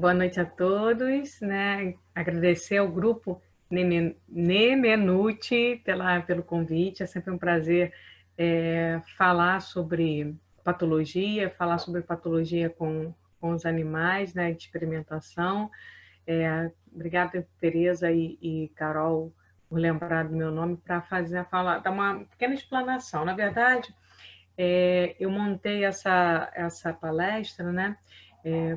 Boa noite a todos, né? Agradecer ao grupo Nemenuti pelo convite. É sempre um prazer falar sobre patologia com os animais, né? De experimentação. Obrigada, Tereza e Carol, por lembrar do meu nome para dar uma pequena explanação. Na verdade, eu montei essa palestra, né?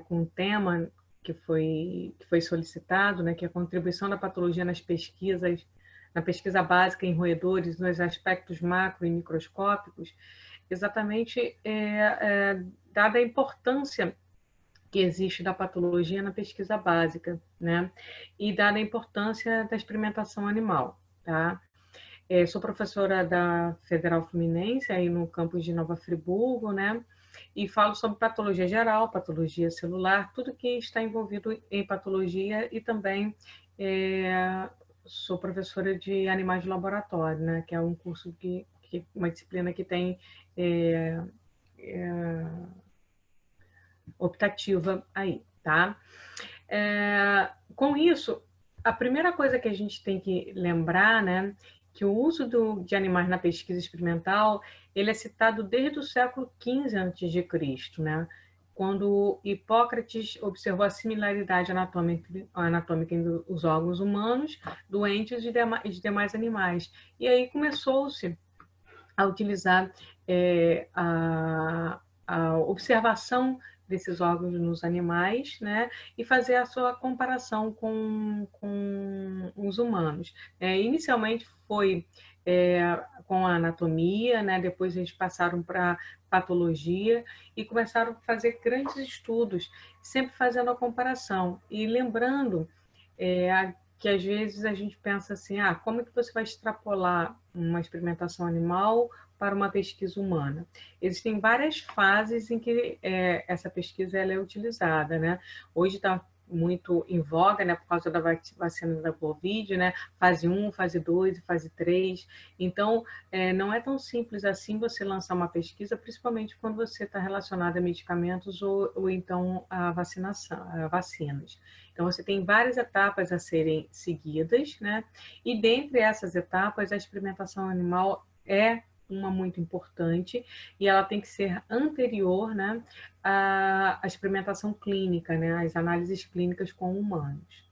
Com um tema que foi solicitado, né, que é a contribuição da patologia nas pesquisas, na pesquisa básica em roedores, nos aspectos macro e microscópicos, exatamente dada a importância que existe da patologia na pesquisa básica, né, e dada a importância da experimentação animal, tá? Sou professora da Federal Fluminense, aí no campus de Nova Friburgo, né? E falo sobre patologia geral, patologia celular, tudo que está envolvido em patologia e também sou professora de animais de laboratório, né? Que é um curso uma disciplina que tem optativa aí, tá? Com isso, a primeira coisa que a gente tem que lembrar, né, que o uso de animais na pesquisa experimental, ele é citado desde o século XV a.C., né, quando Hipócrates observou a similaridade anatômica entre os órgãos humanos, doentes e demais animais. E aí começou-se a utilizar a observação desses órgãos nos animais, né, e fazer a sua comparação com os humanos. Inicialmente foi com a anatomia, né, depois eles passaram para patologia e começaram a fazer grandes estudos, sempre fazendo a comparação e lembrando que às vezes a gente pensa assim, como é que você vai extrapolar uma experimentação animal para uma pesquisa humana? Existem várias fases em que essa pesquisa ela é utilizada, né? Hoje está muito em voga, né, por causa da vacina da Covid, né, fase 1, fase 2 e fase 3. Então, não é tão simples assim você lançar uma pesquisa, principalmente quando você está relacionado a medicamentos ou então a vacinas. Então, você tem várias etapas a serem seguidas, né? E dentre essas etapas, a experimentação animal é uma muito importante e ela tem que ser anterior, né, à experimentação clínica, né, às análises clínicas com humanos.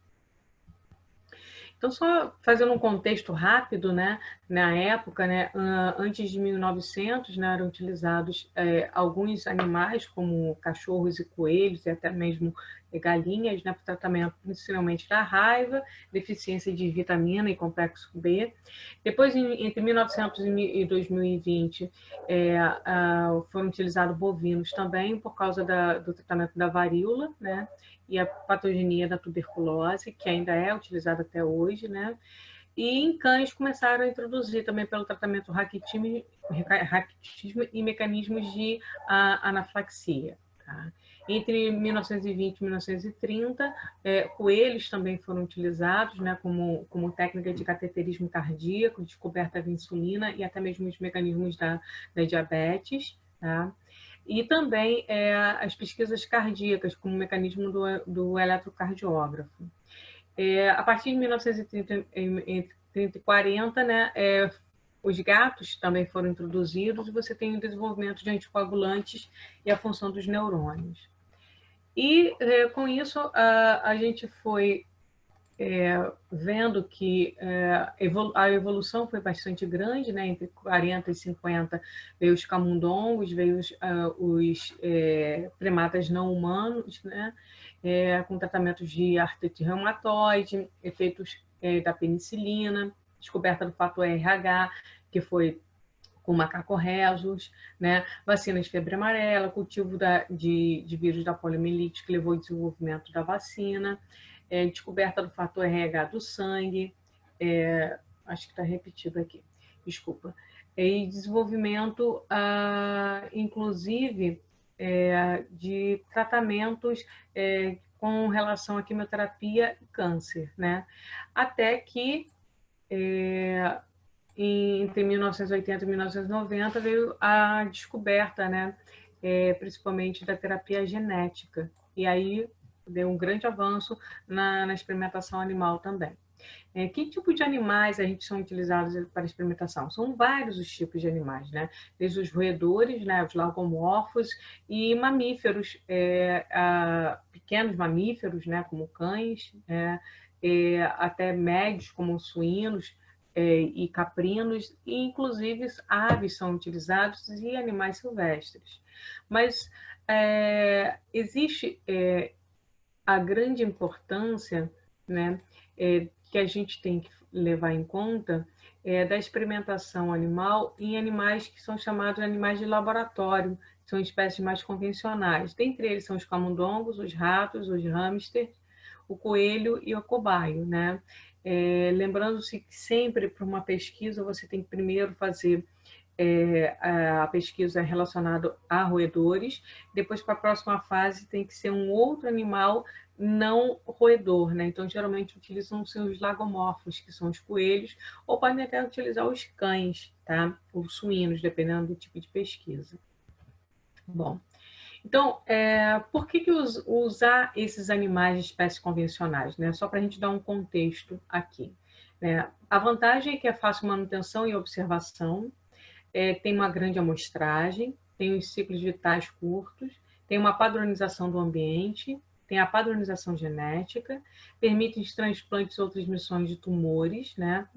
Então, só fazendo um contexto rápido, né, na época, né, antes de 1900, né, eram utilizados alguns animais, como cachorros e coelhos, e até mesmo galinhas, né, para o tratamento principalmente da raiva, deficiência de vitamina e complexo B. Depois, entre 1900 e 2020, foram utilizados bovinos também, por causa do tratamento da varíola, né, e a patogenia da tuberculose, que ainda é utilizada até hoje, né? E em cães começaram a introduzir também pelo tratamento raquitismo e mecanismos de anafilaxia. Tá? Entre 1920 e 1930, coelhos também foram utilizados, né, como técnica de cateterismo cardíaco, descoberta da insulina e até mesmo os mecanismos da diabetes. Tá? E também as pesquisas cardíacas, como mecanismo do eletrocardiógrafo. A partir de 1930, entre 30 e 40, né, os gatos também foram introduzidos e você tem o desenvolvimento de anticoagulantes e a função dos neurônios. E com isso a gente foi vendo que a evolução foi bastante grande, né? Entre 40 e 50 veio os camundongos, veio os primatas não humanos, né? Com tratamentos de artrite reumatoide, efeitos da penicilina, descoberta do fator RH, que foi com macaco rhesus, né? Vacinas de febre amarela, cultivo de vírus da poliomielite, que levou ao desenvolvimento da vacina, descoberta do fator RH do sangue, acho que está repetido aqui, desculpa, e desenvolvimento, inclusive, de tratamentos com relação à quimioterapia e câncer, né? Até que entre 1980 e 1990 veio a descoberta, né, principalmente da terapia genética. E aí deu um grande avanço na experimentação animal também. Que tipo de animais a gente são utilizados para experimentação? São vários os tipos de animais, né? Desde os roedores, né, os lagomorfos e mamíferos, pequenos mamíferos, né, como cães, até médios, como suínos, e caprinos, e inclusive aves são utilizados e animais silvestres. Mas existe a grande importância, né, que a gente tem que levar em conta da experimentação animal em animais que são chamados de animais de laboratório, são espécies mais convencionais. Dentre eles são os camundongos, os ratos, os hamsters, o coelho e o cobaio, né? Lembrando-se que sempre para uma pesquisa você tem que primeiro fazer a pesquisa relacionada a roedores, depois para a próxima fase tem que ser um outro animal não roedor, né? Então geralmente utilizam-se os lagomorfos, que são os coelhos, ou podem até utilizar os cães, tá? Ou suínos, dependendo do tipo de pesquisa. Bom, então, por que usar esses animais de espécies convencionais? Né? Só para a gente dar um contexto aqui. Né? A vantagem é que é fácil manutenção e observação, tem uma grande amostragem, tem os ciclos vitais curtos, tem uma padronização do ambiente, tem a padronização genética, permite transplantes ou transmissões de tumores, né?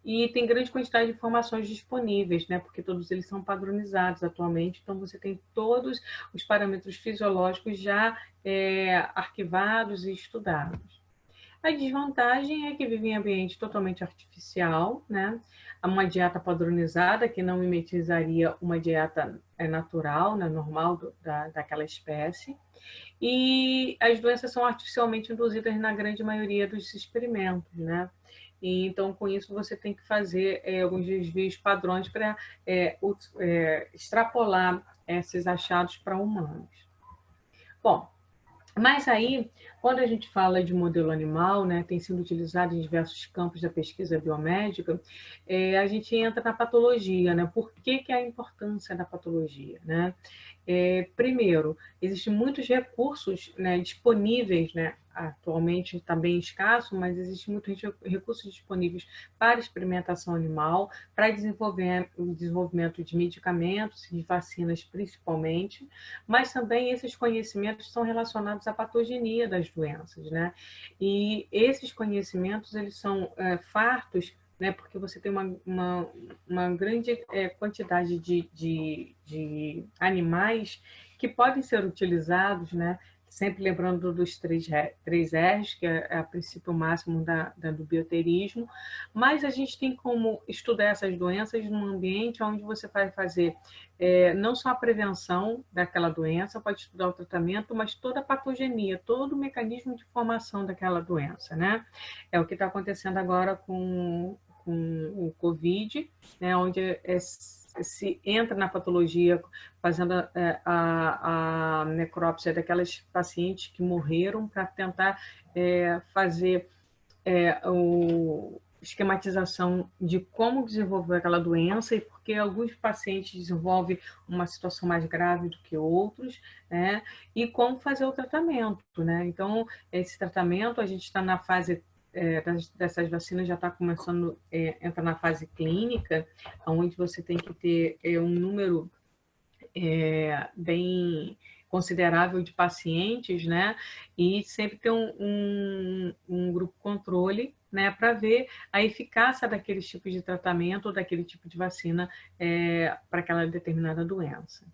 E tem grande quantidade de informações disponíveis, né? Porque todos eles são padronizados atualmente, então você tem todos os parâmetros fisiológicos já arquivados e estudados. A desvantagem é que vive em ambiente totalmente artificial, né? Uma dieta padronizada que não mimetizaria uma dieta natural, né? Normal daquela espécie. E as doenças são artificialmente induzidas na grande maioria dos experimentos, né? E, então, com isso, você tem que fazer alguns desvios padrões para extrapolar esses achados para humanos. Bom, mas aí, quando a gente fala de modelo animal, né, tem sido utilizado em diversos campos da pesquisa biomédica, a gente entra na patologia, né? Por que a importância da patologia, né? Primeiro, existem muitos recursos, né, disponíveis, né? Atualmente está bem escasso, mas existem muitos recursos disponíveis para experimentação animal, para o desenvolvimento de medicamentos e de vacinas principalmente, mas também esses conhecimentos são relacionados à patogenia das doenças, né? E esses conhecimentos, eles são fartos, né? Porque você tem uma grande quantidade de animais que podem ser utilizados, né? Sempre lembrando dos três R's, que é a princípio máximo do bioterismo, mas a gente tem como estudar essas doenças num ambiente onde você vai fazer não só a prevenção daquela doença, pode estudar o tratamento, mas toda a patogenia, todo o mecanismo de formação daquela doença, né? É o que está acontecendo agora com o Covid, né, onde se entra na patologia fazendo a necrópsia daquelas pacientes que morreram para tentar fazer esquematização de como desenvolveu aquela doença e porque alguns pacientes desenvolvem uma situação mais grave do que outros, né? E como fazer o tratamento, né? Então, esse tratamento, a gente está na fase dessas vacinas já está começando a entrar na fase clínica, onde você tem que ter um número bem considerável de pacientes, né? E sempre ter um grupo controle, né? Para ver a eficácia daqueles tipos de tratamento ou daquele tipo de vacina para aquela determinada doença.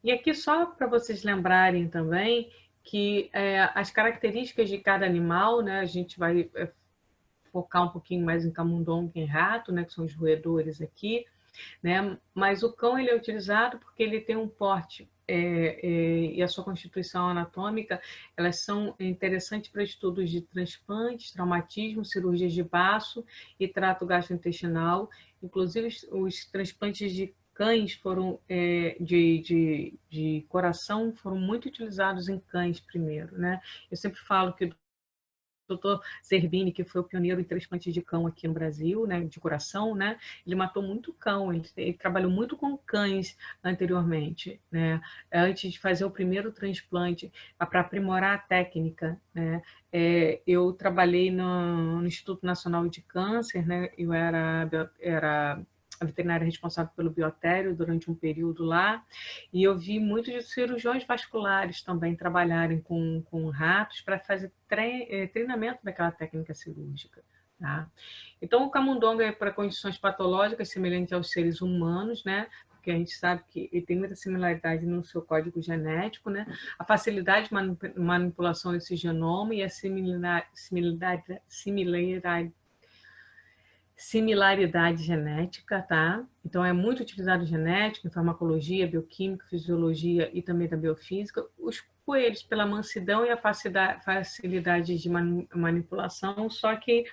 E aqui só para vocês lembrarem também que as características de cada animal, né? A gente vai focar um pouquinho mais em camundongo e em rato, né? Que são os roedores aqui, né? Mas o cão ele é utilizado porque ele tem um porte e a sua constituição anatômica, elas são interessantes para estudos de transplantes, traumatismo, cirurgias de baço e trato gastrointestinal, inclusive os transplantes cães foram, de coração, foram muito utilizados em cães primeiro, né? Eu sempre falo que doutor Zerbini, que foi o pioneiro em transplante de cão aqui no Brasil, né, de coração, né, ele matou muito cão, ele trabalhou muito com cães anteriormente, né, antes de fazer o primeiro transplante, para aprimorar a técnica, né. Eu trabalhei no Instituto Nacional de Câncer, né, eu era a veterinária responsável pelo biotério durante um período lá, e eu vi muitos cirurgiões vasculares também trabalharem com ratos para fazer treinamento daquela técnica cirúrgica. Tá? Então, o camundongo é para condições patológicas semelhantes aos seres humanos, né? Porque a gente sabe que ele tem muita similaridade no seu código genético, né? A facilidade de manipulação desse genoma e a similaridade genética, tá? Então, é muito utilizado genética, em farmacologia, bioquímica, fisiologia e também da biofísica. Os coelhos, pela mansidão e a facilidade de manipulação, só que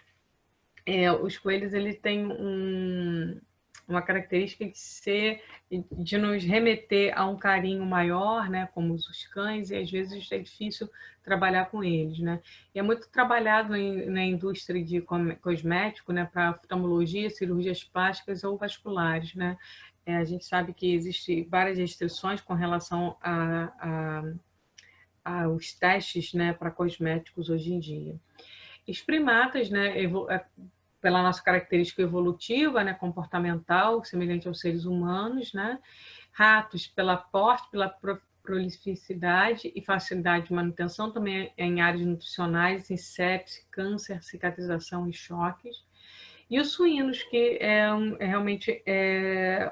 os coelhos ele têm uma característica de nos remeter a um carinho maior, né, como os cães, e às vezes é difícil trabalhar com eles, né? E é muito trabalhado na indústria de cosmético, né, para oftalmologia, cirurgias plásticas ou vasculares, né? A gente sabe que existem várias restrições com relação aos testes, né, para cosméticos hoje em dia. Os primatas, né, pela nossa característica evolutiva, né, comportamental, semelhante aos seres humanos, né? Ratos, pela porte, pela prolificidade e facilidade de manutenção, também em áreas nutricionais, em sepse, câncer, cicatrização e choques. E os suínos, que realmente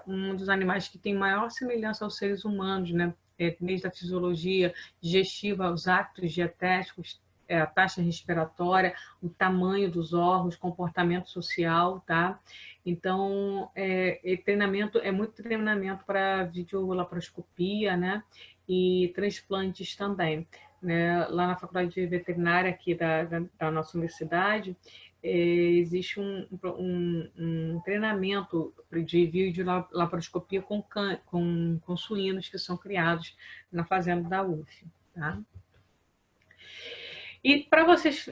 um dos animais que tem maior semelhança aos seres humanos, né? Desde a fisiologia digestiva, os hábitos dietéticos, a taxa respiratória, o tamanho dos órgãos, comportamento social, tá? Então, treinamento, muito treinamento para videolaparoscopia, né? E transplantes também. Né? Lá na faculdade de veterinária aqui da nossa universidade, existe um treinamento de videolaparoscopia com suínos que são criados na fazenda da UF, tá? E para vocês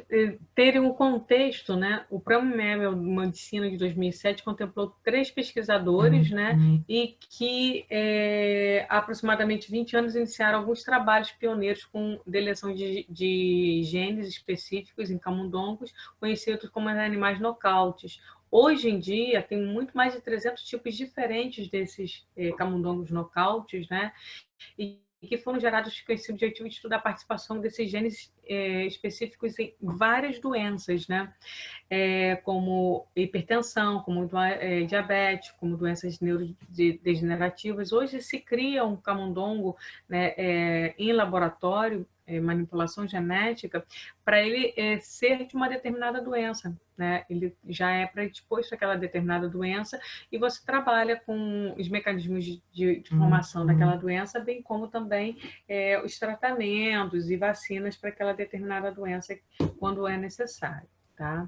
terem um contexto, né, o Prêmio Nobel de Medicina de 2007 contemplou 3 pesquisadores, né, e que há aproximadamente 20 anos iniciaram alguns trabalhos pioneiros com deleção de genes específicos em camundongos, conhecidos como animais nocautes. Hoje em dia, tem muito mais de 300 tipos diferentes desses camundongos nocautes, né, e que foram gerados com esse objetivo de estudar a participação desses genes específicos em várias doenças, né? Como hipertensão, como diabetes, como doenças neurodegenerativas. Hoje se cria um camundongo, né, em laboratório, manipulação genética, para ele ser de uma determinada doença, né? Ele já é predisposto àquela determinada doença e você trabalha com os mecanismos de formação daquela doença, bem como também os tratamentos e vacinas para aquela determinada doença quando é necessário, tá?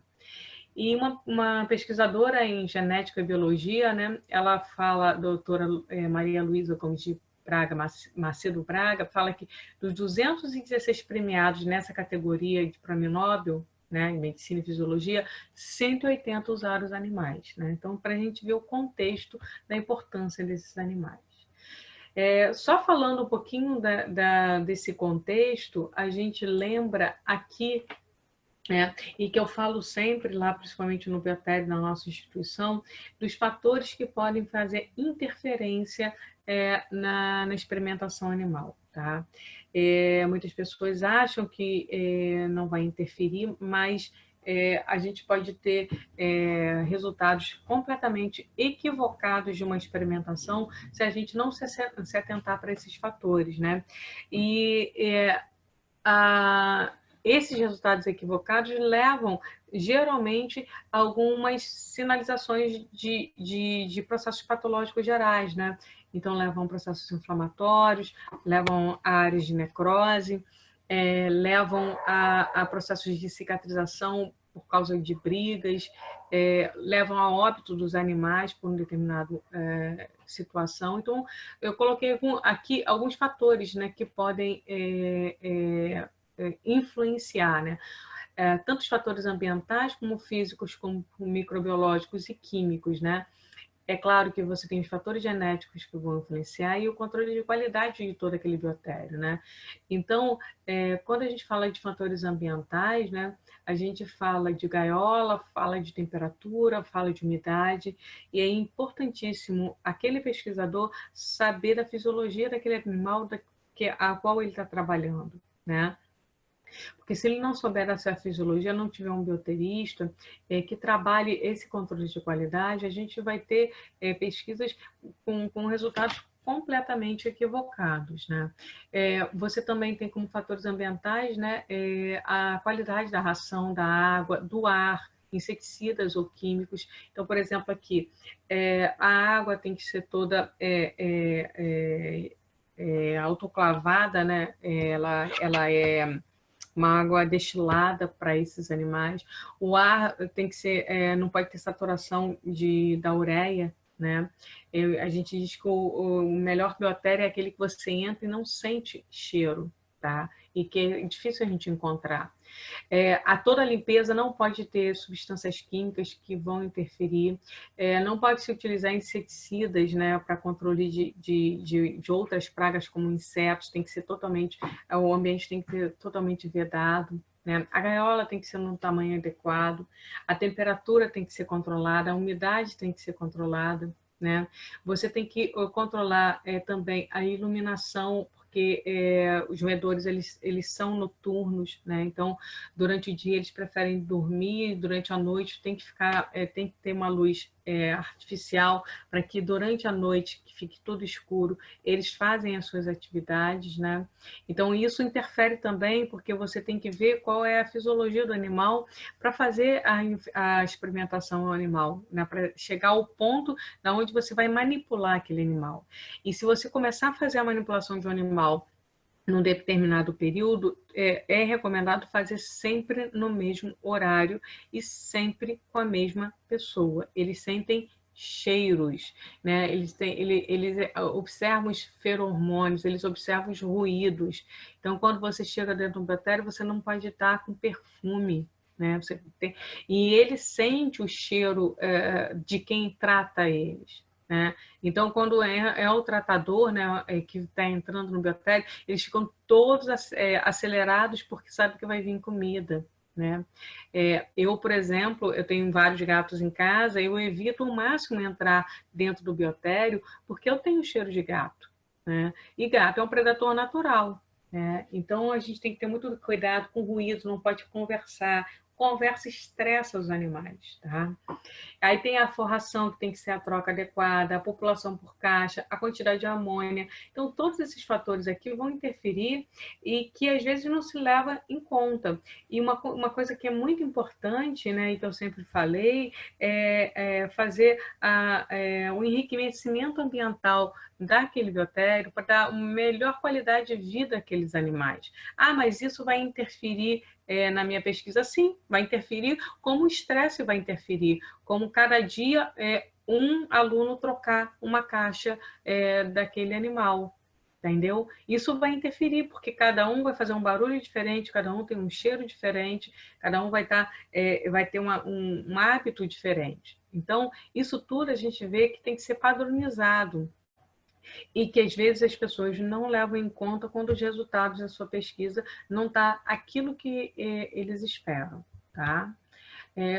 E uma pesquisadora em genética e biologia, né, ela fala, a doutora Maria Luísa Gomes de Macedo Braga, fala que dos 216 premiados nessa categoria de prêmio Nobel, né, em medicina e fisiologia, 180 usaram os animais, né? Então, para a gente ver o contexto da importância desses animais. Só falando um pouquinho desse contexto, a gente lembra aqui, e que eu falo sempre lá, principalmente no biotério, na nossa instituição, dos fatores que podem fazer interferência na experimentação animal. Tá? Muitas pessoas acham que não vai interferir, mas a gente pode ter resultados completamente equivocados de uma experimentação se a gente não se atentar para esses fatores, né? E esses resultados equivocados levam, geralmente, a algumas sinalizações de processos patológicos gerais, né? Então, levam a processos inflamatórios, levam a áreas de necrose, levam a processos de cicatrização por causa de brigas, levam a óbito dos animais por uma determinada situação. Então, eu coloquei aqui alguns fatores, né, que podem influenciar, né? Tanto os fatores ambientais, como físicos, como microbiológicos e químicos, né? É claro que você tem os fatores genéticos que vão influenciar e o controle de qualidade de todo aquele biotério, né? Então, quando a gente fala de fatores ambientais, né, a gente fala de gaiola, fala de temperatura, fala de umidade, e é importantíssimo aquele pesquisador saber da fisiologia daquele animal a qual ele está trabalhando, né? Porque se ele não souber dessa fisiologia, não tiver um bioterista que trabalhe esse controle de qualidade, a gente vai ter pesquisas com resultados completamente equivocados, né? Você também tem como fatores ambientais, né, a qualidade da ração, da água, do ar, inseticidas ou químicos. Então, por exemplo, aqui, a água tem que ser toda autoclavada, né? Ela é uma água destilada para esses animais. O ar tem que ser, não pode ter saturação da ureia, né? A gente diz que o melhor biotério é aquele que você entra e não sente cheiro, tá? E que é difícil a gente encontrar. A toda limpeza não pode ter substâncias químicas que vão interferir, não pode se utilizar inseticidas, né, para controle de outras pragas como insetos, tem que ser totalmente, o ambiente tem que ser totalmente vedado, né? A gaiola tem que ser num tamanho adequado, a temperatura tem que ser controlada, a umidade tem que ser controlada, né? Você tem que controlar também a iluminação, porque os roedores eles são noturnos, né? Então, durante o dia eles preferem dormir, durante a noite tem que ter uma luz artificial para que durante a noite, que fique tudo escuro, eles fazem as suas atividades, né? Então, isso interfere também, porque você tem que ver qual é a fisiologia do animal para fazer a experimentação animal, né? Para chegar ao ponto na onde você vai manipular aquele animal. E se você começar a fazer a manipulação de um animal num determinado período, é recomendado fazer sempre no mesmo horário e sempre com a mesma pessoa. Eles sentem cheiros, né? Eles observam os feromônios, eles observam os ruídos. Então, quando você chega dentro de um biotério, você não pode estar com perfume, né? E ele sente o cheiro de quem trata eles, né? Então, quando é o tratador, né, que está entrando no biotério, eles ficam todos acelerados porque sabem que vai vir comida, né? Eu, por exemplo, eu tenho vários gatos em casa, eu evito ao máximo entrar dentro do biotério porque eu tenho cheiro de gato, né? E gato é um predador natural, né? Então, a gente tem que ter muito cuidado com o ruído, não pode conversar. Conversa estressa os animais, tá? Aí tem a forração, que tem que ser a troca adequada, a população por caixa, a quantidade de amônia. Então, todos esses fatores aqui vão interferir e que às vezes não se leva em conta. E uma coisa que é muito importante, né, e que eu sempre falei, fazer o enriquecimento ambiental daquele biotério para dar uma melhor qualidade de vida àqueles animais. Ah, mas isso vai interferir na minha pesquisa? Sim, vai interferir, como o estresse vai interferir, como cada dia um aluno trocar uma caixa daquele animal, entendeu? Isso vai interferir, porque cada um vai fazer um barulho diferente, cada um tem um cheiro diferente, cada um vai ter um hábito diferente. Então, isso tudo a gente vê que tem que ser padronizado e que às vezes as pessoas não levam em conta quando os resultados da sua pesquisa não tá aquilo que eles esperam, tá?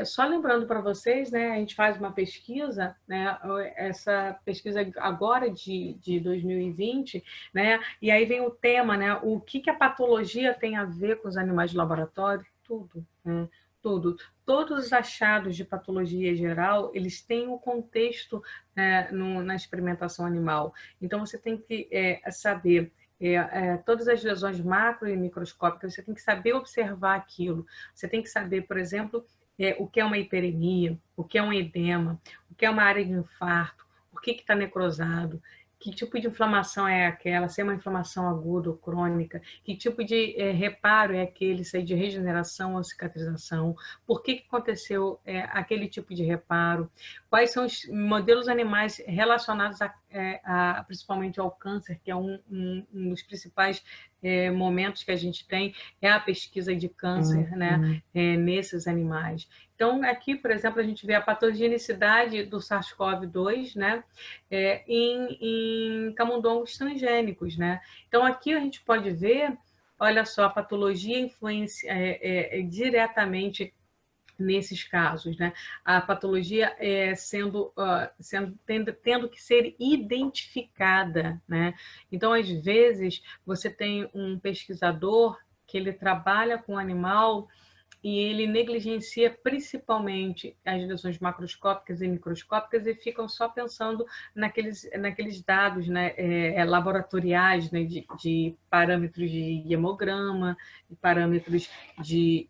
Só lembrando para vocês, né, a gente faz uma pesquisa, né, essa pesquisa agora de 2020, né, e aí vem o tema, né, o que a patologia tem a ver com os animais de laboratório? Tudo, né, tudo. Todos os achados de patologia geral, eles têm um contexto na experimentação animal. Então, você tem que saber todas as lesões macro e microscópicas, você tem que saber observar aquilo. Você tem que saber, por exemplo, o que é uma hiperemia, o que é um edema, o que é uma área de infarto, por que está necrosado. que tipo de inflamação é aquela, se é uma inflamação aguda ou crônica, que tipo de reparo é aquele, se é de regeneração ou cicatrização, por que aconteceu aquele tipo de reparo, quais são os modelos animais relacionados principalmente ao câncer, que é um dos principais momentos que a gente tem, é a pesquisa de câncer, né, nesses animais. Então, aqui, por exemplo, a gente vê a patogenicidade do SARS-CoV-2, né, em camundongos transgênicos, né? Então, aqui a gente pode ver, olha só, a patologia influencia diretamente nesses casos, né? A patologia tendo que ser identificada, né? Então, às vezes, você tem um pesquisador que ele trabalha com o animal e ele negligencia principalmente as lesões macroscópicas e microscópicas e ficam só pensando naqueles dados, né, laboratoriais, né, de parâmetros de hemograma, de parâmetros de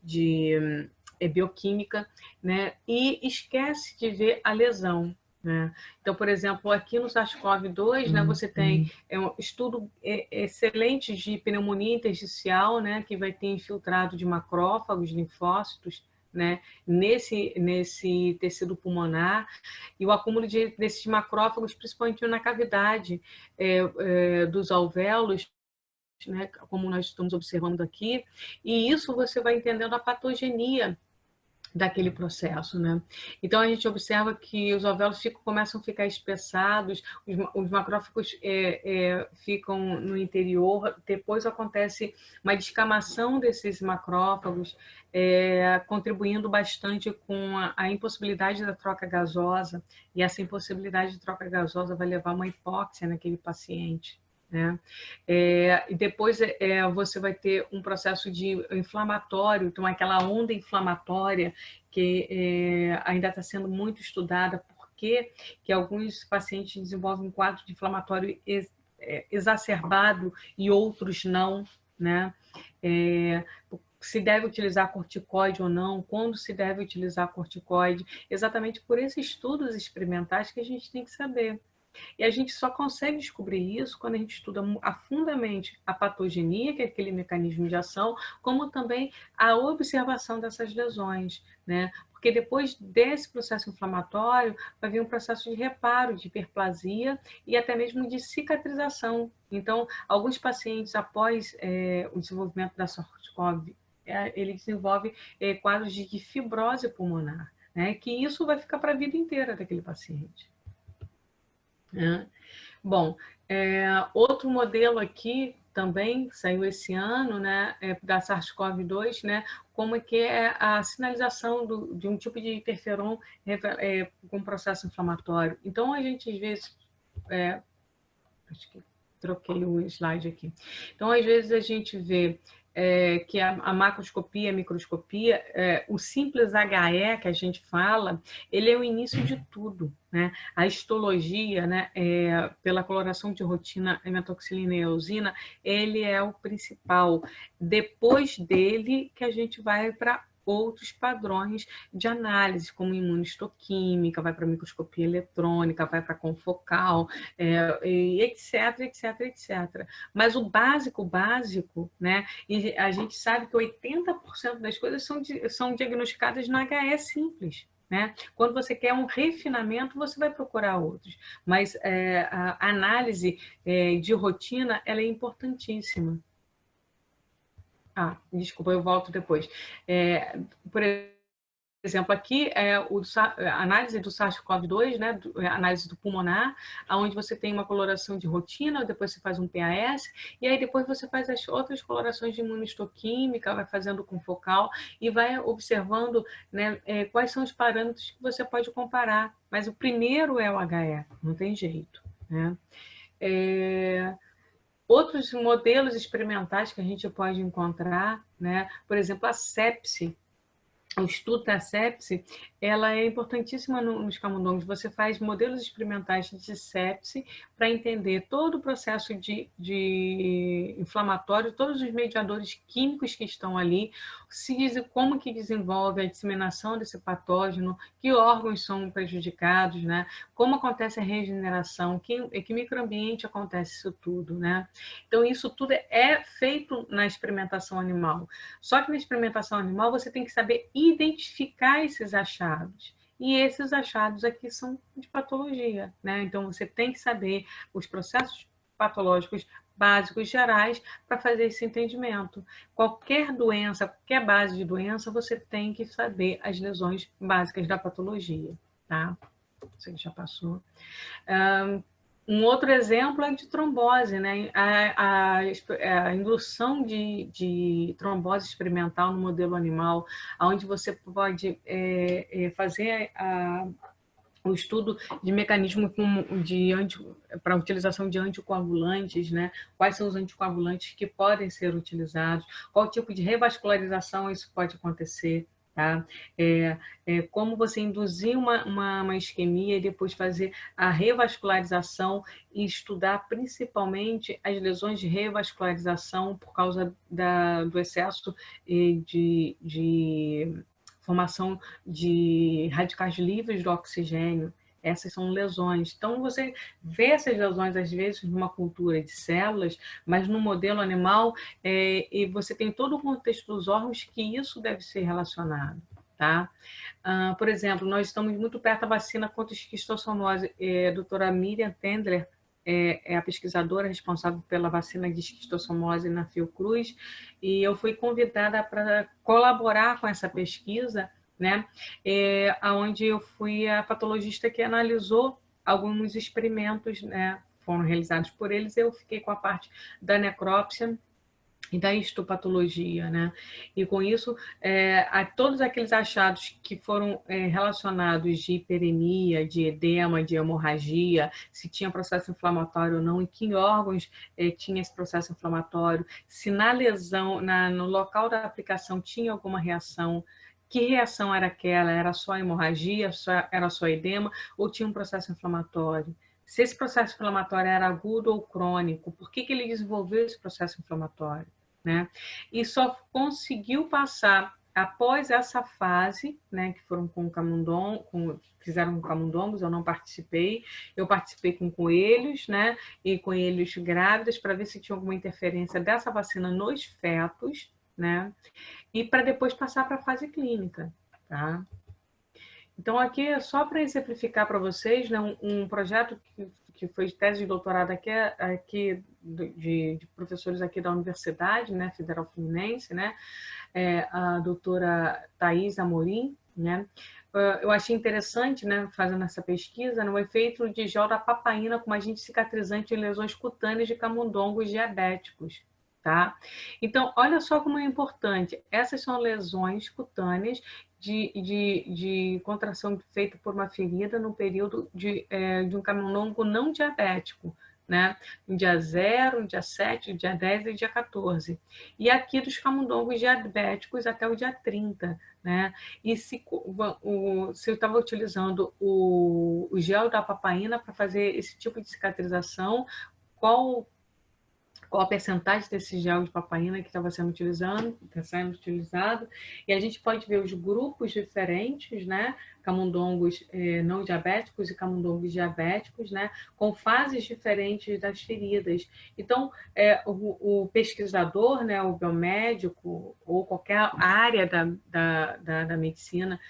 bioquímica, né, e esquece de ver a lesão. Né? Então, por exemplo, aqui no SARS-CoV-2, né, você tem um estudo excelente de pneumonia intersticial, né, que vai ter infiltrado de macrófagos, linfócitos, né, nesse tecido pulmonar, e o acúmulo desses macrófagos, principalmente na cavidade dos alvéolos, né, como nós estamos observando aqui, e isso você vai entendendo a patogenia daquele processo, né? Então a gente observa que os alvéolos começam a ficar espessados, os macrófagos ficam no interior, depois acontece uma descamação desses macrófagos, contribuindo bastante com a impossibilidade da troca gasosa, e essa impossibilidade de troca gasosa vai levar a uma hipóxia naquele paciente. Né? E depois você vai ter um processo de inflamatório, então aquela onda inflamatória que ainda está sendo muito estudada, porque que alguns pacientes desenvolvem um quadro de inflamatório exacerbado e outros não, né? Se deve utilizar corticoide ou não, quando se deve utilizar corticoide, exatamente por esses estudos experimentais que a gente tem que saber. E a gente só consegue descobrir isso quando a gente estuda fundamente a patogenia, que é aquele mecanismo de ação, como também a observação dessas lesões, né? Porque depois desse processo inflamatório, vai vir um processo de reparo, de hiperplasia e até mesmo de cicatrização. Então, alguns pacientes, após o desenvolvimento da SARS-CoV, ele desenvolve quadros de fibrose pulmonar, né? Que isso vai ficar para a vida inteira daquele paciente. Bom, outro modelo aqui também saiu esse ano, né, da SARS-CoV-2, né, como é que é a sinalização de um tipo de interferon com processo inflamatório. Então, a gente às vezes acho que troquei o slide aqui. Então, às vezes a gente vê que a macroscopia, a microscopia, o simples HE que a gente fala, ele é o início de tudo, né? A histologia, né, pela coloração de rotina, hematoxilina e eosina, ele é o principal. Depois dele que a gente vai para outros padrões de análise, como imunistoquímica, vai para microscopia eletrônica, vai para confocal, etc, etc, etc. Mas o básico, né? E a gente sabe que 80% das coisas são diagnosticadas no HE simples. Né? Quando você quer um refinamento, você vai procurar outros. Mas a análise de rotina ela é importantíssima. Desculpa, eu volto depois. Por exemplo, aqui é a análise do SARS-CoV-2, né, análise do pulmonar, onde você tem uma coloração de rotina, depois você faz um PAS, e aí depois você faz as outras colorações de imunistoquímica, vai fazendo com focal e vai observando, né, quais são os parâmetros que você pode comparar. Mas o primeiro é o HE, não tem jeito. Né? Outros modelos experimentais que a gente pode encontrar, né? Por exemplo, a sepse. O estudo da sepse ela é importantíssima nos camundongos. Você faz modelos experimentais de sepse para entender todo o processo de inflamatório, todos os mediadores químicos que estão ali, como que desenvolve a disseminação desse patógeno, que órgãos são prejudicados, né? Como acontece a regeneração, que microambiente acontece isso tudo, né? Então, isso tudo é feito na experimentação animal. Só que na experimentação animal você tem que saber identificar esses achados. E esses achados aqui são de patologia, né? Então você tem que saber os processos patológicos básicos gerais para fazer esse entendimento. Qualquer doença, qualquer base de doença, você tem que saber as lesões básicas da patologia, tá? Você já passou. Um outro exemplo é de trombose, né? A indução de trombose experimental no modelo animal, onde você pode fazer o estudo de mecanismo para utilização de anticoagulantes, né? Quais são os anticoagulantes que podem ser utilizados, qual tipo de revascularização isso pode acontecer. Tá? Como você induzir uma isquemia e depois fazer a revascularização e estudar principalmente as lesões de revascularização por causa do excesso de formação de radicais livres do oxigênio. Essas são lesões. Então, você vê essas lesões, às vezes, numa cultura de células, mas no modelo animal, e você tem todo o contexto dos órgãos que isso deve ser relacionado. Tá? Por exemplo, nós estamos muito perto da vacina contra a esquistossomose. A doutora Miriam Tendler é a pesquisadora responsável pela vacina de esquistossomose na Fiocruz, e eu fui convidada para colaborar com essa pesquisa, né? Onde eu fui a patologista que analisou alguns experimentos, né? Foram realizados por eles, eu fiquei com a parte da necrópsia e da histopatologia, né? E com isso, todos aqueles achados que foram relacionados de hiperemia, de edema, de hemorragia, se tinha processo inflamatório ou não, em que órgãos tinha esse processo inflamatório, se na lesão, no local da aplicação tinha alguma reação, que reação era aquela? Era só hemorragia, era só edema, ou tinha um processo inflamatório? Se esse processo inflamatório era agudo ou crônico, por que ele desenvolveu esse processo inflamatório? Né? E só conseguiu passar após essa fase, né, que foram com camundongo, fizeram com camundongos, eu não participei, eu participei com coelhos, né, e coelhos grávidos, para ver se tinha alguma interferência dessa vacina nos fetos, né, e para depois passar para a fase clínica, tá? Então, aqui é só para exemplificar para vocês, né, um projeto que foi de tese de doutorado aqui de professores aqui da Universidade, né, Federal Fluminense, né, a doutora Thais Amorim, né. Eu achei interessante, né, fazendo essa pesquisa, no efeito de gel da papaína como agente cicatrizante em lesões cutâneas de camundongos diabéticos. Tá? Então, olha só como é importante. Essas são lesões cutâneas de contração feita por uma ferida no período de um camundongo não diabético, né? No dia 0, no dia 7, no dia 10 e dia 14. E aqui dos camundongos diabéticos até o dia 30, né? E se eu estava utilizando o gel da papaína para fazer esse tipo de cicatrização, qual a percentagem desse gel de papaína que estava sendo utilizado, e a gente pode ver os grupos diferentes, né? Camundongos não diabéticos e camundongos diabéticos, né? Com fases diferentes das feridas. Então, o pesquisador, né? O biomédico, ou qualquer área da medicina,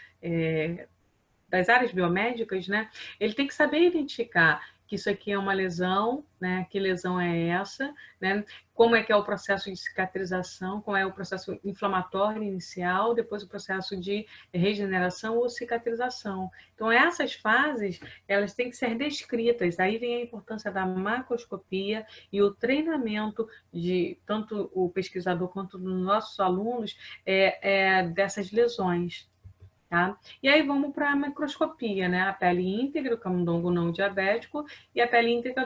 das áreas biomédicas, né? Ele tem que saber identificar que isso aqui é uma lesão, né? Que lesão é essa, né? Como é que é o processo de cicatrização, como é o processo inflamatório inicial, depois o processo de regeneração ou cicatrização. Então, essas fases, elas têm que ser descritas. Aí vem a importância da macroscopia e o treinamento de tanto o pesquisador quanto dos nossos alunos dessas lesões. Tá? E aí vamos para a microscopia, né? A pele íntegra do camundongo não diabético e a pele íntegra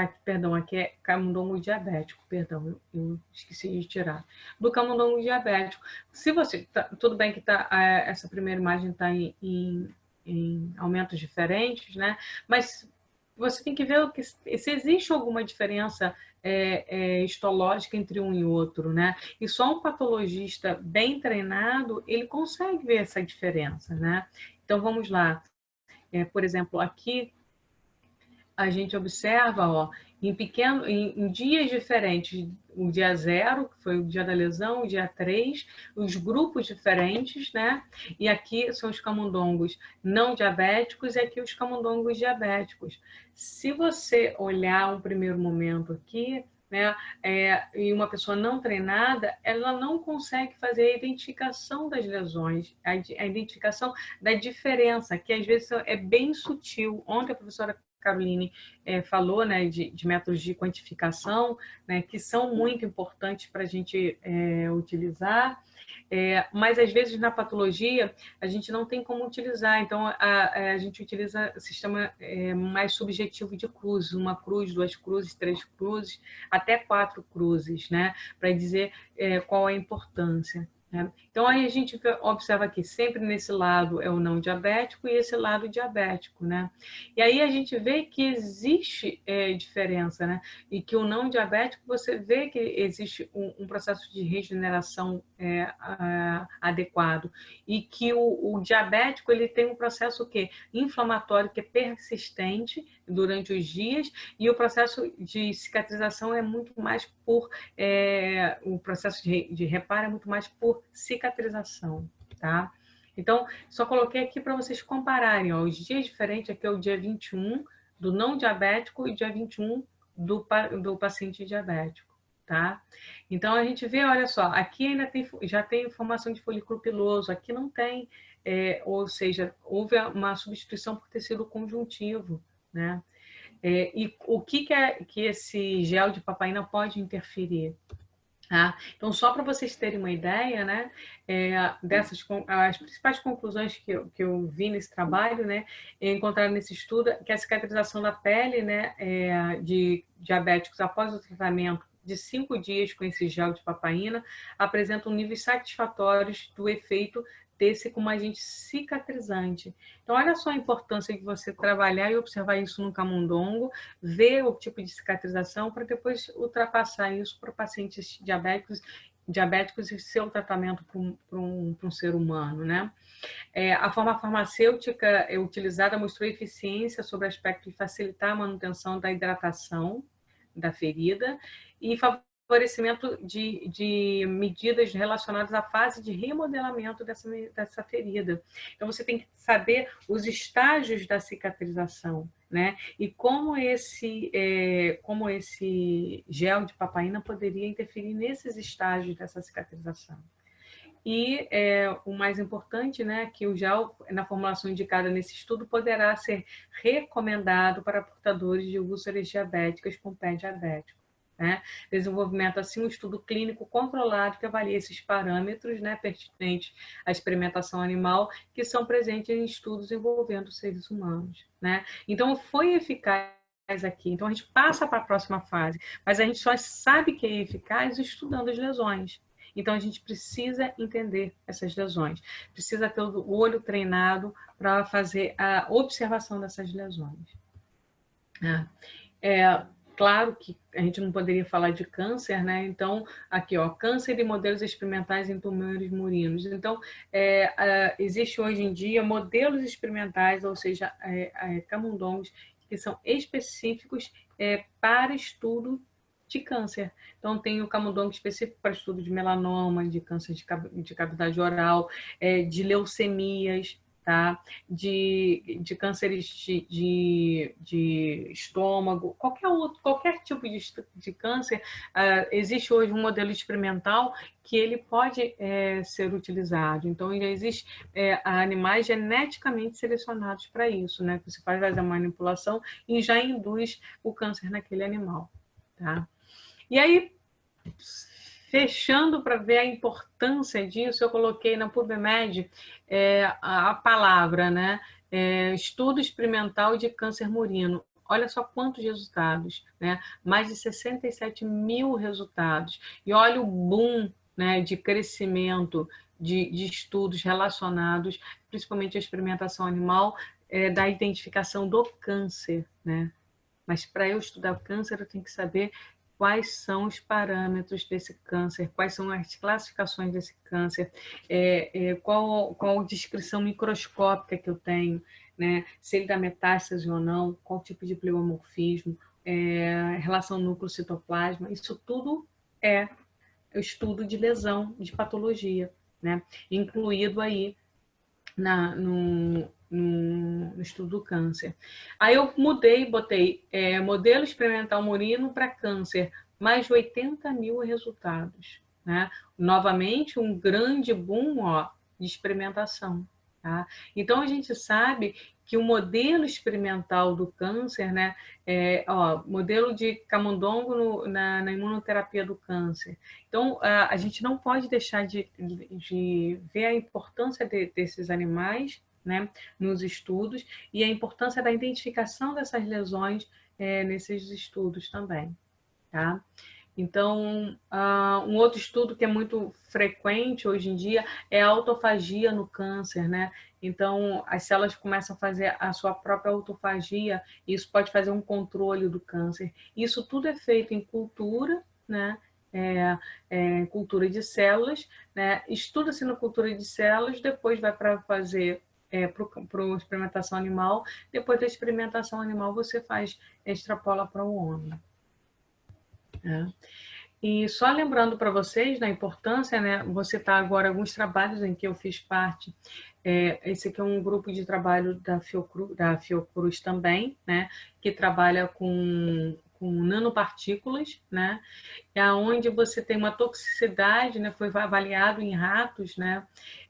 perdão, aqui é camundongo diabético, perdão, eu esqueci de tirar. Do camundongo diabético. Se você, tudo bem que essa primeira imagem está em aumentos diferentes, né? Mas você tem que ver se existe alguma diferença histológica entre um e outro, né? E só um patologista bem treinado, ele consegue ver essa diferença, né? Então, vamos lá. Por exemplo, aqui a gente observa, ó, em dias diferentes, o dia 0, que foi o dia da lesão, o dia 3, os grupos diferentes, né? E aqui são os camundongos não diabéticos e aqui os camundongos diabéticos. Se você olhar um primeiro momento aqui, né, e uma pessoa não treinada, ela não consegue fazer a identificação das lesões, a identificação da diferença, que às vezes é bem sutil. Ontem a professora Caroline falou, né, de métodos de quantificação, né, que são muito importantes para a gente utilizar, mas às vezes na patologia a gente não tem como utilizar, então a gente utiliza o sistema mais subjetivo de cruzes, uma cruz, 2 cruzes, 3 cruzes, até 4 cruzes, né, para dizer qual a importância. Então, aí a gente observa que sempre nesse lado é o não diabético e esse lado diabético, né? E aí a gente vê que existe diferença, né? E que o não diabético, você vê que existe um processo de regeneração adequado. E que o diabético, ele tem um processo o quê? Inflamatório, que é persistente durante os dias, e o processo de cicatrização é muito mais por... o processo de reparo é muito mais por cicatrização, tá? Então, só coloquei aqui para vocês compararem, ó, os dias diferentes, aqui é o dia 21 do não diabético e dia 21 do paciente diabético, tá? Então, a gente vê, olha só, aqui ainda já tem formação de folículo piloso, aqui não tem, ou seja, houve uma substituição por tecido conjuntivo, né? E o que esse gel de papaina pode interferir? Então, só para vocês terem uma ideia, né, as principais conclusões que eu vi nesse trabalho, né, encontraram nesse estudo que a cicatrização da pele, né, de diabéticos após o tratamento de 5 dias com esse gel de papaina apresentam níveis satisfatórios do efeito desse como agente cicatrizante. Então, olha só a importância de você trabalhar e observar isso no camundongo, ver o tipo de cicatrização para depois ultrapassar isso para pacientes diabéticos e seu tratamento para um ser humano, né? A forma farmacêutica utilizada mostrou eficiência sobre o aspecto de facilitar a manutenção da hidratação da ferida e favorecimento de medidas relacionadas à fase de remodelamento dessa ferida. Então, você tem que saber os estágios da cicatrização, né? E como esse gel de papaina poderia interferir nesses estágios dessa cicatrização. E o mais importante, né, que o gel, na formulação indicada nesse estudo, poderá ser recomendado para portadores de úlceras diabéticas com pé diabético. Né? Desenvolvimento, assim, um estudo clínico controlado que avalie esses parâmetros, né, pertinentes à experimentação animal, que são presentes em estudos envolvendo seres humanos. Né? Então, foi eficaz aqui. Então, a gente passa para a próxima fase, mas a gente só sabe que é eficaz estudando as lesões. Então, a gente precisa entender essas lesões, precisa ter o olho treinado para fazer a observação dessas lesões. Claro que a gente não poderia falar de câncer, né? Então, aqui, ó, câncer e modelos experimentais em tumores murinos. Então, existe hoje em dia modelos experimentais, ou seja, camundongos, que são específicos para estudo de câncer. Então, tem o camundongo específico para estudo de melanoma, de câncer de cavidade oral, de leucemias, tá? De cânceres de estômago, qualquer tipo de câncer. Existe hoje um modelo experimental que ele pode ser utilizado. Então, já existe animais geneticamente selecionados para isso, né? Você faz a manipulação e já induz o câncer naquele animal, tá? E aí, fechando para ver a importância disso, eu coloquei na PubMed a palavra, né? Estudo experimental de câncer murino. Olha só quantos resultados, né? Mais de 67 mil resultados. E olha o boom, né, de crescimento de estudos relacionados, principalmente à experimentação animal, da identificação do câncer, né? Mas para eu estudar o câncer, eu tenho que saber quais são os parâmetros desse câncer, quais são as classificações desse câncer, qual descrição microscópica que eu tenho, né? Se ele dá metástase ou não, qual tipo de pleomorfismo, relação núcleo-citoplasma, isso tudo é o estudo de lesão, de patologia, né? Incluído aí no estudo do câncer. Aí eu mudei, botei modelo experimental murino para câncer, mais de 80 mil resultados, né? Novamente, um grande boom, ó, de experimentação. Tá? Então, a gente sabe que o modelo experimental do câncer, né, modelo de camundongo na imunoterapia do câncer. Então, a gente não pode deixar de ver a importância desses animais, né, nos estudos, e a importância da identificação dessas lesões nesses estudos também. Tá? Então, um outro estudo que é muito frequente hoje em dia é a autofagia no câncer, né? Então, as células começam a fazer a sua própria autofagia, e isso pode fazer um controle do câncer. Isso tudo é feito em cultura, né? Cultura de células, né? Estuda-se na cultura de células, depois vai para fazer para a experimentação animal, depois da experimentação animal você extrapola para o homem. E só lembrando para vocês da importância, né, vou citar agora alguns trabalhos em que eu fiz parte. Esse aqui é um grupo de trabalho da Fiocruz também, né, que trabalha com nanopartículas, né, onde você tem uma toxicidade, né, foi avaliado em ratos, né,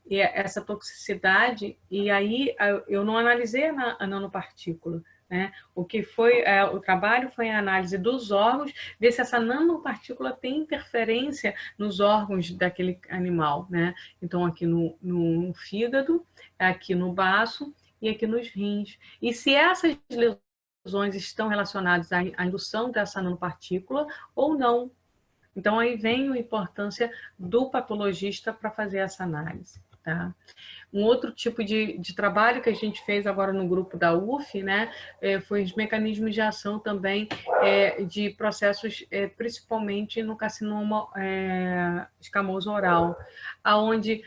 e essa toxicidade, e aí eu não analisei a nanopartícula, né? O que foi o trabalho foi a análise dos órgãos, ver se essa nanopartícula tem interferência nos órgãos daquele animal, né? Então, aqui no fígado, aqui no baço e aqui nos rins. E se essas lesões estão relacionadas à indução dessa nanopartícula ou não. Então, aí vem a importância do patologista para fazer essa análise, tá? Um outro tipo de trabalho que a gente fez agora no grupo da UF, né, foi os mecanismos de ação também de processos, principalmente no carcinoma escamoso oral, aonde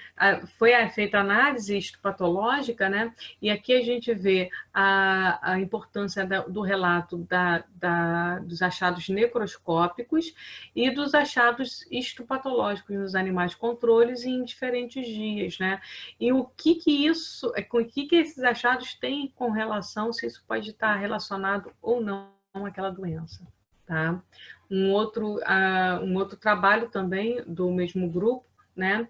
foi feita análise histopatológica, né, e aqui a gente vê a importância do relato dos achados necroscópicos e dos achados histopatológicos nos animais controles em diferentes dias, né? E o que esses achados têm com relação, se isso pode estar relacionado ou não àquela doença, tá? Um outro trabalho também do mesmo grupo, né,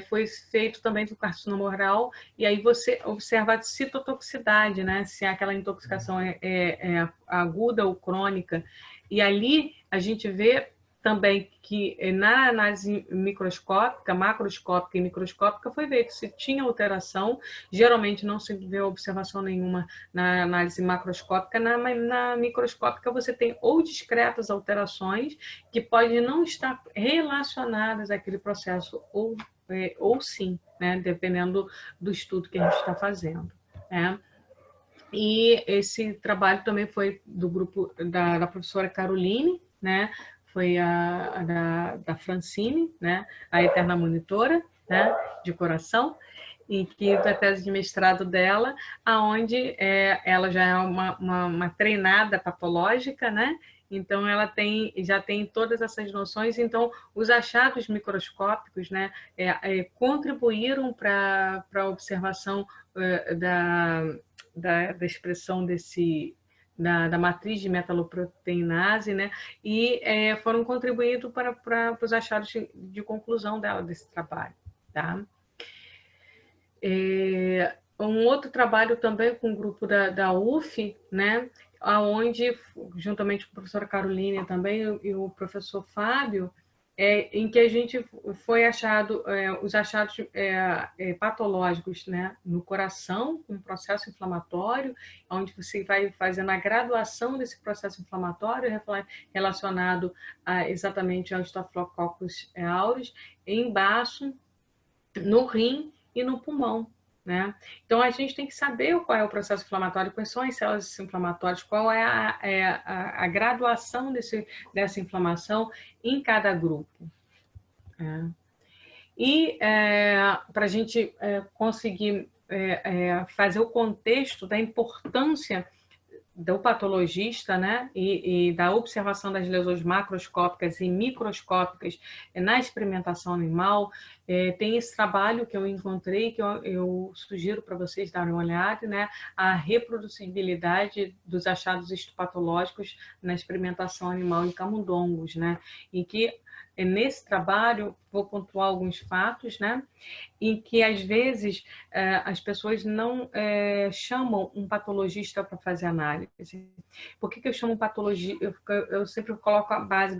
foi feito também do carcinoma oral, e aí você observa a citotoxicidade, né, se aquela intoxicação é aguda ou crônica, e ali a gente vê também que na análise microscópica, macroscópica e microscópica foi ver que se tinha alteração, geralmente não se vê observação nenhuma na análise macroscópica, na microscópica você tem ou discretas alterações que podem não estar relacionadas àquele processo, ou sim, né, dependendo do estudo que a gente está fazendo, né? E esse trabalho também foi do grupo da professora Caroline, né? Foi da Francine, né? A eterna monitora, né? De coração, e que da tese de mestrado dela, aonde ela já é uma treinada patológica, né? Então, ela já tem todas essas noções. Então, os achados microscópicos, né, contribuíram para a observação da expressão da matriz de metaloproteinase, né? E foram contribuindo para os achados de conclusão desse trabalho, tá? Um outro trabalho também com o grupo da UF, né, onde, juntamente com a professora Caroline também e o professor Fábio, em que a gente foi achado, os achados patológicos, né, no coração, um processo inflamatório, onde você vai fazendo a graduação desse processo inflamatório relacionado exatamente ao Staphylococcus aureus, embaixo, no rim e no pulmão. Né? Então, a gente tem que saber qual é o processo inflamatório, quais são as células inflamatórias, qual é a graduação dessa inflamação em cada grupo. E para a gente conseguir fazer o contexto da importância do patologista, né, e da observação das lesões macroscópicas e microscópicas na experimentação animal, tem esse trabalho que eu encontrei, que eu sugiro para vocês darem uma olhada, né, a reproduzibilidade dos achados histopatológicos na experimentação animal em camundongos, né, em que nesse trabalho vou pontuar alguns fatos, né, em que, às vezes, as pessoas não chamam um patologista para fazer análise. Por que eu chamo patologia? Eu sempre coloco a base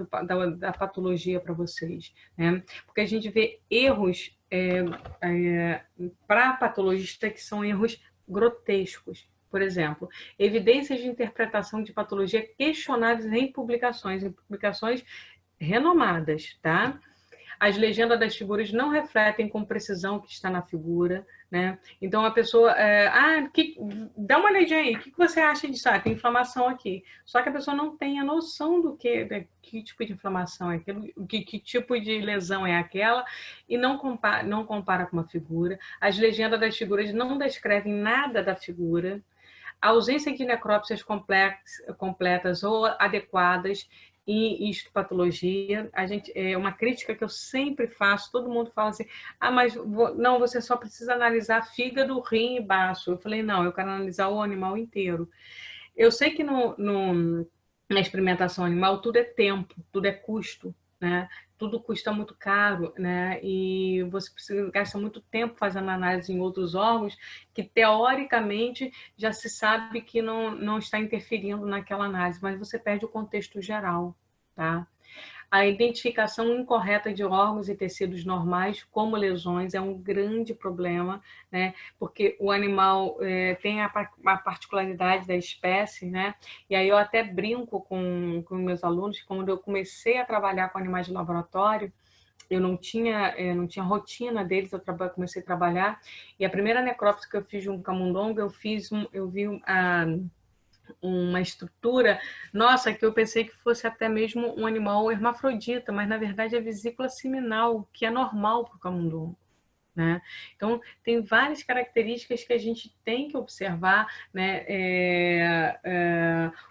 da patologia para vocês, né? Porque a gente vê erros para patologista que são erros grotescos. Por exemplo, evidências de interpretação de patologia questionáveis em publicações renomadas, tá? As legendas das figuras não refletem com precisão o que está na figura, né? Então a pessoa, dá uma olhadinha aí, o que você acha disso? Tem inflamação aqui. Só que a pessoa não tem a noção do que tipo de inflamação é aquilo, que tipo de lesão é aquela, e não compara com uma figura. As legendas das figuras não descrevem nada da figura. A ausência de necrópsias completas ou adequadas em histopatologia, é uma crítica que eu sempre faço, todo mundo fala assim, mas não, você só precisa analisar fígado, rim e baço. Eu falei, não, eu quero analisar o animal inteiro. Eu sei que na experimentação animal tudo é tempo, tudo é custo, né? Tudo custa muito caro, né? E você gasta muito tempo fazendo análise em outros órgãos que, teoricamente, já se sabe que não está interferindo naquela análise, mas você perde o contexto geral, tá? A identificação incorreta de órgãos e tecidos normais como lesões é um grande problema, né? Porque o animal tem a particularidade da espécie, né? E aí eu até brinco com meus alunos, quando eu comecei a trabalhar com animais de laboratório, eu não tinha rotina deles, comecei a trabalhar, e a primeira necrópsia que eu fiz de um camundongo, eu vi uma estrutura, nossa, que eu pensei que fosse até mesmo um animal hermafrodita, mas na verdade é vesícula seminal, que é normal para o camundongo. Né? Então, tem várias características que a gente tem que observar, né?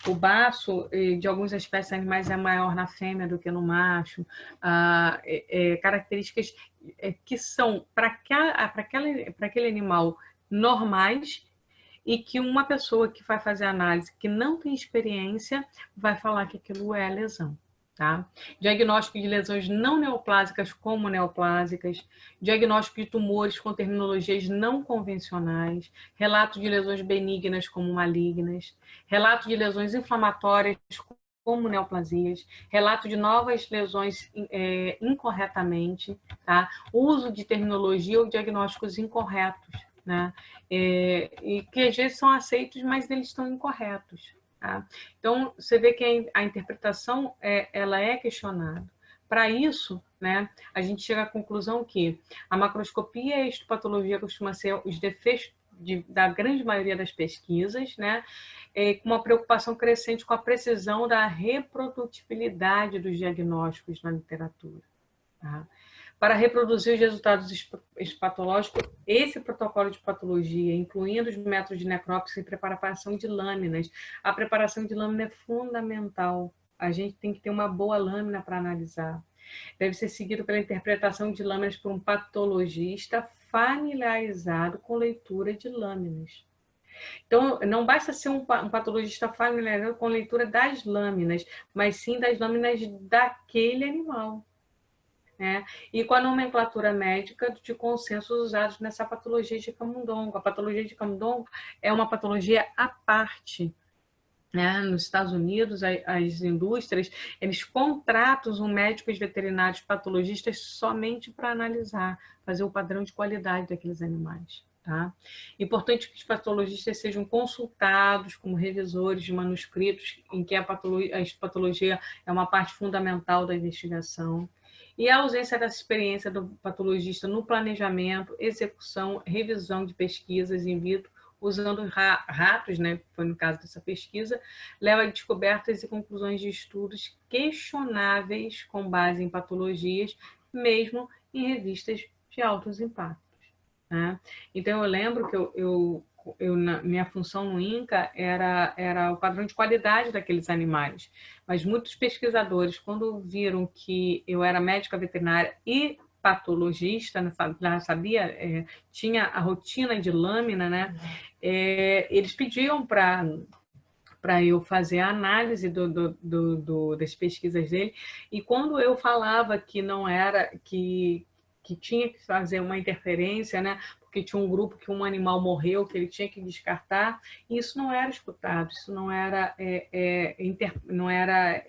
O baço de algumas espécies animais é maior na fêmea do que no macho, características que são para aquele animal normais, e que uma pessoa que vai fazer análise que não tem experiência vai falar que aquilo é lesão. Tá? Diagnóstico de lesões não neoplásicas como neoplásicas, diagnóstico de tumores com terminologias não convencionais, relato de lesões benignas como malignas, relato de lesões inflamatórias como neoplasias, relato de novas lesões incorretamente, tá? Uso de terminologia ou diagnósticos incorretos, né? E que às vezes são aceitos, mas eles estão incorretos. Tá? Então, você vê que a interpretação ela é questionada. Para isso, né, a gente chega à conclusão que a macroscopia e a histopatologia costumam ser os defeitos da grande maioria das pesquisas, né, com uma preocupação crescente com a precisão da reprodutibilidade dos diagnósticos na literatura. Tá? Para reproduzir os resultados histopatológicos, esse protocolo de patologia, incluindo os métodos de necrópsia e preparação de lâminas. A preparação de lâmina é fundamental. A gente tem que ter uma boa lâmina para analisar. Deve ser seguido pela interpretação de lâminas por um patologista familiarizado com leitura de lâminas. Então, não basta ser um patologista familiarizado com leitura das lâminas, mas sim das lâminas daquele animal. Né? E com a nomenclatura médica de consensos usados nessa patologia de camundongo. A patologia de camundongo é uma patologia à parte, né? Nos Estados Unidos, as indústrias, eles contratam um médicos veterinários patologistas somente para analisar, fazer o padrão de qualidade daqueles animais. Tá? Importante que os patologistas sejam consultados como revisores de manuscritos em que a patologia é uma parte fundamental da investigação. E a ausência dessa experiência do patologista no planejamento, execução, revisão de pesquisas in vitro, usando ratos, né, foi no caso dessa pesquisa, leva a descobertas e conclusões de estudos questionáveis com base em patologias, mesmo em revistas de altos impactos. Né? Então, eu lembro que minha função no INCA era o padrão de qualidade daqueles animais, mas muitos pesquisadores, quando viram que eu era médica veterinária e patologista, já sabia, tinha a rotina de lâmina, né? Eles pediam para eu fazer a análise das pesquisas dele, e quando eu falava que não era, que tinha que fazer uma interferência, né? Porque tinha um grupo que um animal morreu, que ele tinha que descartar, e isso não era escutado, isso não era, não era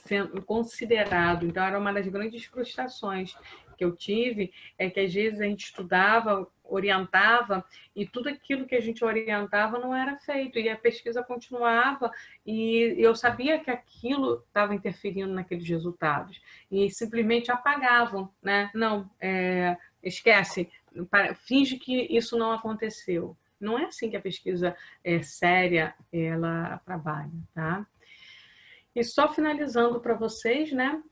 sendo considerado. Então, era uma das grandes frustrações que eu tive, é que às vezes a gente estudava, orientava, e tudo aquilo que a gente orientava não era feito, e a pesquisa continuava, e eu sabia que aquilo estava interferindo naqueles resultados, e simplesmente apagavam, né? Não, esquece, finge que isso não aconteceu. Não é assim que a pesquisa séria ela trabalha, tá? E só finalizando para vocês, né?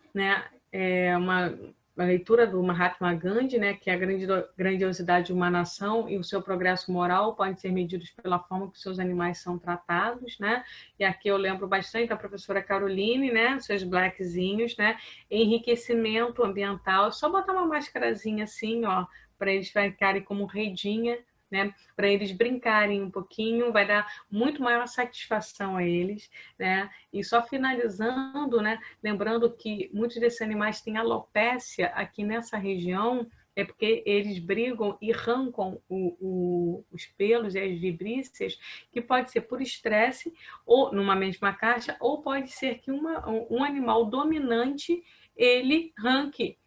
É uma leitura do Mahatma Gandhi, né, que a grandiosidade de uma nação e o seu progresso moral podem ser medidos pela forma que seus animais são tratados, né? E aqui eu lembro bastante da professora Caroline, né, seus blackzinhos, né? Enriquecimento ambiental, só botar uma máscarazinha assim, ó, para eles ficarem como redinha, né? Para eles brincarem um pouquinho, vai dar muito maior satisfação a eles, né? E só finalizando, né, lembrando que muitos desses animais têm alopécia aqui nessa região, é porque eles brigam e arrancam os pelos e as vibríceas, que pode ser por estresse, ou numa mesma caixa, ou pode ser que um animal dominante, ele arranque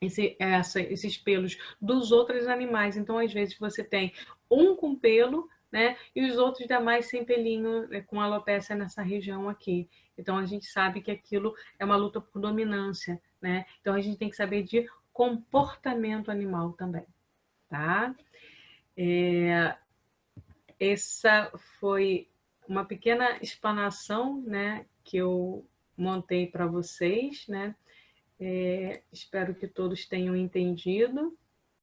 esses pelos dos outros animais. Então, às vezes, você tem um com pelo, né, e os outros demais sem pelinho, né, com alopecia nessa região aqui. Então, a gente sabe que aquilo é uma luta por dominância, né? Então, a gente tem que saber de comportamento animal também, tá? Essa foi uma pequena explanação, né, que eu montei para vocês, né? Espero que todos tenham entendido.